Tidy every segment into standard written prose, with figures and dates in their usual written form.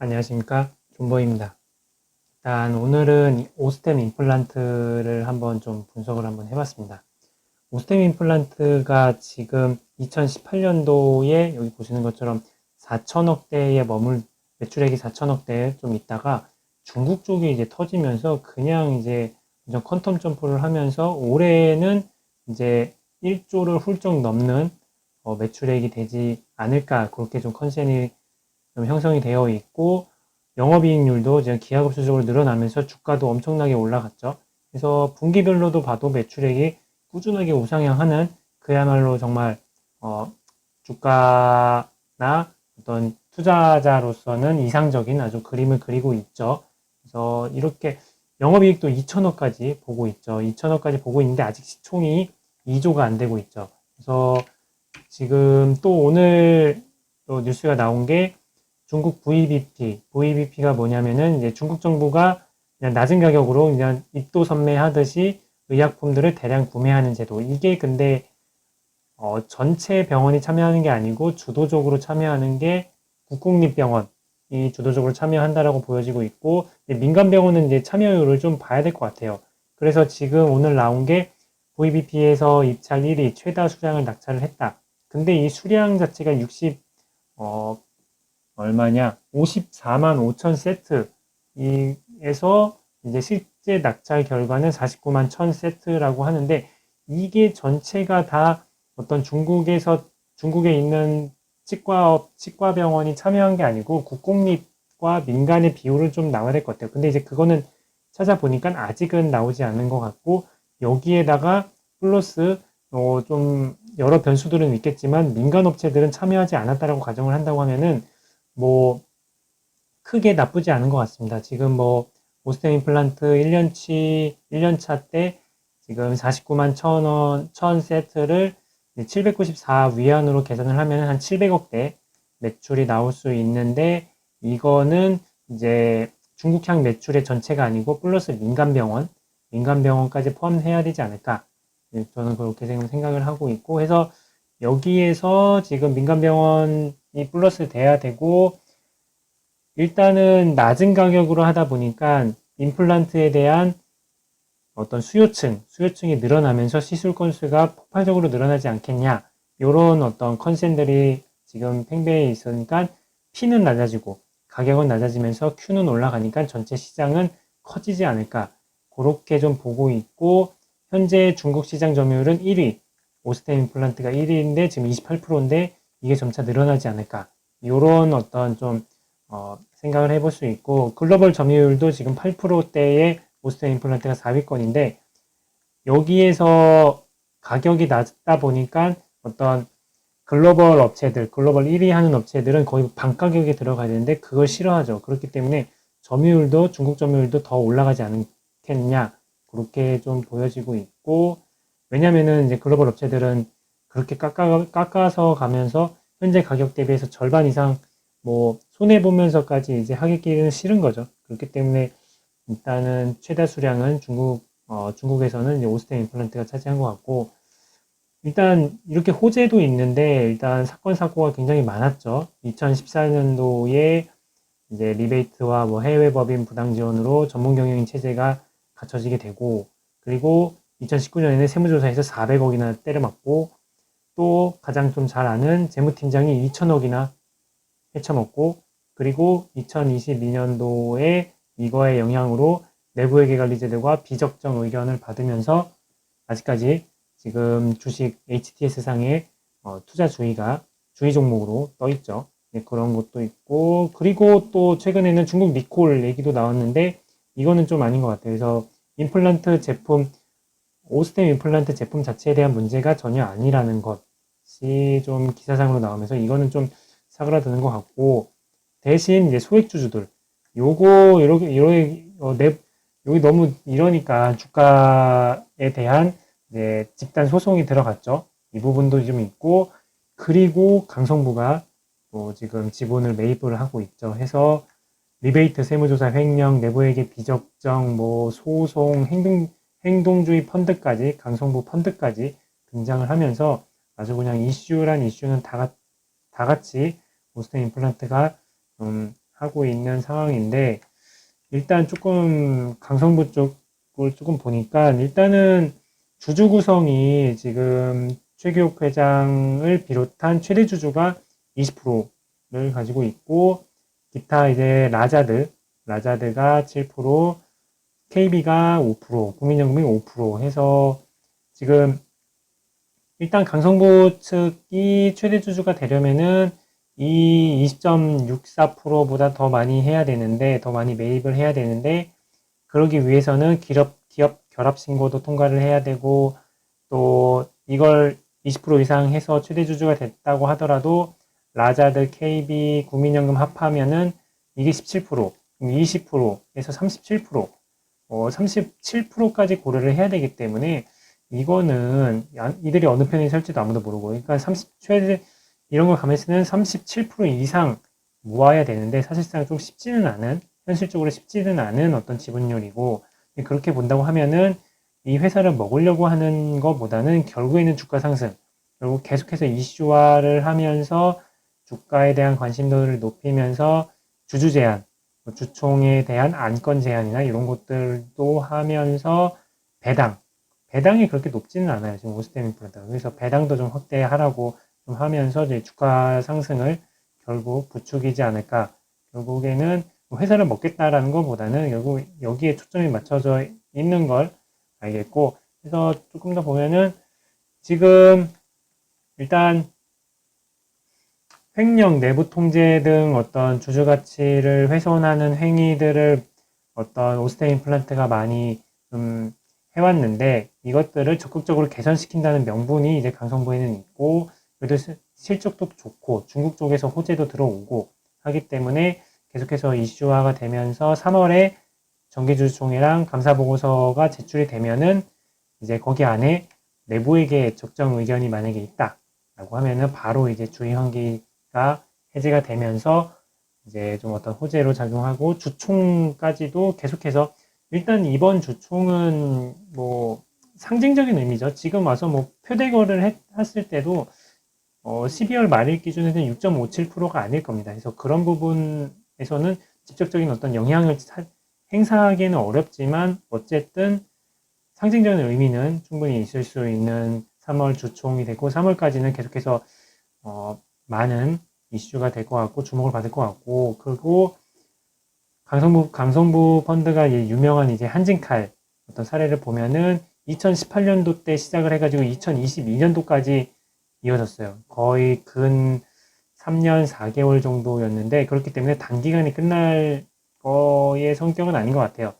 안녕하십니까, 존버입니다. 일단 오늘은 오스템 임플란트를 한번 좀 분석을 한번 해봤습니다. 오스템 임플란트가 지금 2018년도에 여기 보시는 것처럼 4천억대에 매출액이 4천억대에 좀 있다가 중국 쪽이 이제 터지면서 그냥 이제 완전 퀀텀 점프를 하면서 올해는 이제 1조를 훌쩍 넘는 매출액이 되지 않을까, 그렇게 좀 컨센이 좀 형성이 되어 있고, 영업이익률도 이제 기하급수적으로 늘어나면서 주가도 엄청나게 올라갔죠. 그래서 분기별로도 봐도 매출액이 꾸준하게 우상향하는, 그야말로 정말 주가나 어떤 투자자로서는 이상적인 아주 그림을 그리고 있죠. 그래서 이렇게 영업이익도 2천억까지 보고 있죠. 2천억까지 보고 있는데 아직 시총이 2조가 안 되고 있죠. 그래서 지금 또 오늘 또 뉴스가 나온 게 중국 VBP가 뭐냐면은 이제 중국 정부가 그냥 낮은 가격으로 그냥 입도 선매하듯이 의약품들을 대량 구매하는 제도. 이게 근데 전체 병원이 참여하는 게 아니고 주도적으로 참여하는 게 국공립병원이 주도적으로 참여한다라고 보여지고 있고, 민간 병원은 이제 참여율을 좀 봐야 될 것 같아요. 그래서 지금 오늘 나온 게 VBP에서 입찰 1위 최다 수량을 낙찰을 했다. 근데 이 수량 자체가 얼마냐? 54만 5천 세트에서 이제 실제 낙찰 결과는 49만 1천 세트라고 하는데, 이게 전체가 다 어떤 중국에 있는 치과병원이 참여한 게 아니고 국공립과 민간의 비율을 좀 나와야 될 것 같아요. 근데 이제 그거는 찾아보니까 아직은 나오지 않는 것 같고, 여기에다가 플러스 좀 여러 변수들은 있겠지만 민간 업체들은 참여하지 않았다라고 가정을 한다고 하면은 뭐 크게 나쁘지 않은 것 같습니다. 지금 뭐 오스템 임플란트 1년차 때 지금 49만 1천 세트를 794 위안으로 계산을 하면 한 700억대 매출이 나올 수 있는데, 이거는 이제 중국향 매출의 전체가 아니고 플러스 민간병원까지 포함해야 되지 않을까. 저는 그렇게 생각을 하고 있고, 해서 여기에서 지금 민간병원이 플러스 돼야 되고, 일단은 낮은 가격으로 하다 보니까 임플란트에 대한 어떤 수요층이 늘어나면서 시술 건수가 폭발적으로 늘어나지 않겠냐. 요런 어떤 컨센들이 지금 팽배해 있으니까 P는 낮아지고 가격은 낮아지면서 Q는 올라가니까 전체 시장은 커지지 않을까. 그렇게 좀 보고 있고, 현재 중국 시장 점유율은 1위. 오스템 임플란트가 1위인데 지금 28%인데 이게 점차 늘어나지 않을까. 요런 어떤 좀 생각을 해볼 수 있고, 글로벌 점유율도 지금 8%대의 오스템 임플란트가 4위권인데, 여기에서 가격이 낮다 보니까 어떤 글로벌 1위 하는 업체들은 거의 반가격에 들어가야 되는데 그걸 싫어하죠. 그렇기 때문에 중국 점유율도 더 올라가지 않겠냐. 그렇게 좀 보여지고 있고, 왜냐면은 이제 글로벌 업체들은 그렇게 깎아서 가면서 현재 가격 대비해서 절반 이상 뭐 손해보면서까지 이제 하기는 싫은 거죠. 그렇기 때문에 일단은 최다 수량은 중국에서는 이제 오스템 임플란트가 차지한 것 같고, 일단 이렇게 호재도 있는데 일단 사건 사고가 굉장히 많았죠. 2014년도에 이제 리베이트와 뭐 해외 법인 부당 지원으로 전문 경영인 체제가 갖춰지게 되고, 그리고 2019년에는 세무조사에서 400억이나 때려맞고, 또 가장 좀 잘 아는 재무팀장이 2천억이나 헤쳐먹고, 그리고 2022년도에 이거의 영향으로 내부회계관리제도가 비적정 의견을 받으면서 아직까지 지금 주식 HTS상에 투자 주의 종목으로 떠 있죠. 네, 그런 것도 있고, 그리고 또 최근에는 중국 니콜 얘기도 나왔는데 이거는 좀 아닌 것 같아요. 그래서 오스템 임플란트 제품 자체에 대한 문제가 전혀 아니라는 것이 좀 기사상으로 나오면서 이거는 좀 사그라드는 것 같고, 대신 이제 소액주주들 요거 이렇게 여기 너무 이러니까 주가에 대한 이제 집단 소송이 들어갔죠. 이 부분도 좀 있고, 그리고 강성부가 또 지금 지분을 매입을 하고 있죠. 해서 리베이트 세무조사 횡령, 내부회계 비적정, 뭐 소송, 행동주의 펀드까지, 강성부 펀드까지 등장을 하면서 아주 그냥 이슈는 다 같이 오스템 임플란트가 좀 하고 있는 상황인데, 일단 조금 강성부 쪽을 조금 보니까, 일단은 주주 구성이 지금 최규욱 회장을 비롯한 최대 주주가 20%를 가지고 있고, 기타 이제 라자드가 7%, KB가 5%, 국민연금이 5% 해서 지금 일단 강성부 측이 최대 주주가 되려면은 이 20.64%보다 더 많이 해야 되는데, 더 많이 매입을 해야 되는데, 그러기 위해서는 기업 결합 신고도 통과를 해야 되고, 또 이걸 20% 이상 해서 최대 주주가 됐다고 하더라도 라자드, KB, 국민연금 합하면은 이게 17%, 20%에서 37%, 37%까지 고려를 해야 되기 때문에 이거는 이들이 어느 편에 설지도 아무도 모르고, 그러니까 최대 이런 걸 가면서는 37% 이상 모아야 되는데 사실상 좀 쉽지는 않은, 현실적으로 쉽지는 않은 어떤 지분율이고, 그렇게 본다고 하면은 이 회사를 먹으려고 하는 것보다는 결국에는 주가 상승, 결국 계속해서 이슈화를 하면서 주가에 대한 관심도를 높이면서 주주 제한, 주총에 대한 안건 제한이나 이런 것들도 하면서 배당이 그렇게 높지는 않아요. 지금 오스템 인프라가. 그래서 배당도 좀 확대하라고 좀 하면서 이제 주가 상승을 결국 부추기지 않을까. 결국에는 회사를 먹겠다라는 것보다는 결국 여기에 초점이 맞춰져 있는 걸 알겠고, 그래서 조금 더 보면은 지금 일단 횡령, 내부 통제 등 어떤 주주 가치를 훼손하는 행위들을 어떤 오스템 임플란트가 많이 해왔는데, 이것들을 적극적으로 개선시킨다는 명분이 이제 강성부에는 있고, 그래도 실적도 좋고 중국 쪽에서 호재도 들어오고 하기 때문에 계속해서 이슈화가 되면서 3월에 정기주주총회랑 감사보고서가 제출이 되면은 이제 거기 안에 내부에게 적정 의견이 만약에 있다라고 하면은 바로 이제 주의 환기가 해제가 되면서 이제 좀 어떤 호재로 작용하고, 주총까지도 계속해서 일단 이번 주총은 뭐 상징적인 의미죠. 지금 와서 뭐 표대거를 했을 때도 12월 말일 기준에는 6.57%가 아닐 겁니다. 그래서 그런 부분에서는 직접적인 어떤 영향을 행사하기에는 어렵지만 어쨌든 상징적인 의미는 충분히 있을 수 있는 3월 주총이 되고, 3월까지는 계속해서 많은 이슈가 될 것 같고 주목을 받을 것 같고, 그리고 강성부 펀드가 유명한 이제 한진칼 어떤 사례를 보면은 2018년도 때 시작을 해가지고 2022년도까지 이어졌어요. 거의 근 3년 4개월 정도였는데, 그렇기 때문에 단기간에 끝날 거의 성격은 아닌 것 같아요.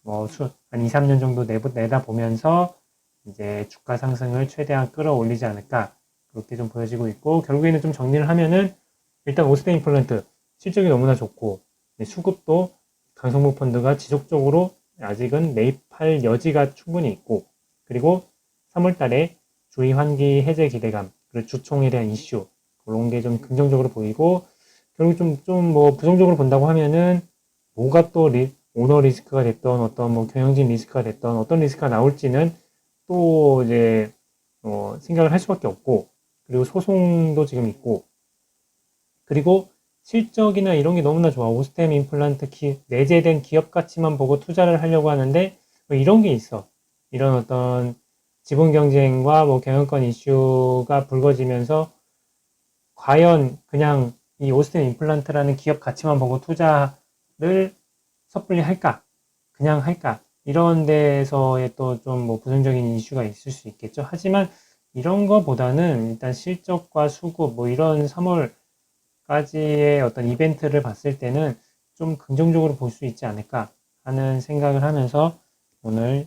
한 2, 3년 정도 내다보면서 이제 주가 상승을 최대한 끌어올리지 않을까, 그렇게 좀 보여지고 있고, 결국에는 좀 정리를 하면은 일단 오스템 임플란트 실적이 너무나 좋고, 수급도 강성부 펀드가 지속적으로 아직은 매입할 여지가 충분히 있고, 그리고 3월 달에 주의 환기 해제 기대감, 그리고 주총에 대한 이슈, 그런 게 좀 긍정적으로 보이고, 결국 좀 뭐 부정적으로 본다고 하면은 뭐가 또 오너 리스크가 됐던 어떤 뭐 경영진 리스크가 됐던 어떤 리스크가 나올지는 또 이제 생각을 할 수밖에 없고, 그리고 소송도 지금 있고, 그리고 실적이나 이런 게 너무나 좋아. 오스템 임플란트 내재된 기업 가치만 보고 투자를 하려고 하는데 뭐 이런 게 있어. 이런 어떤 지분 경쟁과 뭐 경영권 이슈가 불거지면서 과연 그냥 이 오스템 임플란트라는 기업 가치만 보고 투자를 섣불리 할까? 그냥 할까? 이런 데서의 또 좀 뭐 부정적인 이슈가 있을 수 있겠죠. 하지만 이런 거보다는 일단 실적과 수급 뭐 이런 3월까지의 어떤 이벤트를 봤을 때는 좀 긍정적으로 볼 수 있지 않을까 하는 생각을 하면서 오늘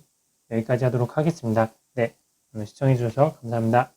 여기까지 하도록 하겠습니다. 네, 오늘 시청해 주셔서 감사합니다.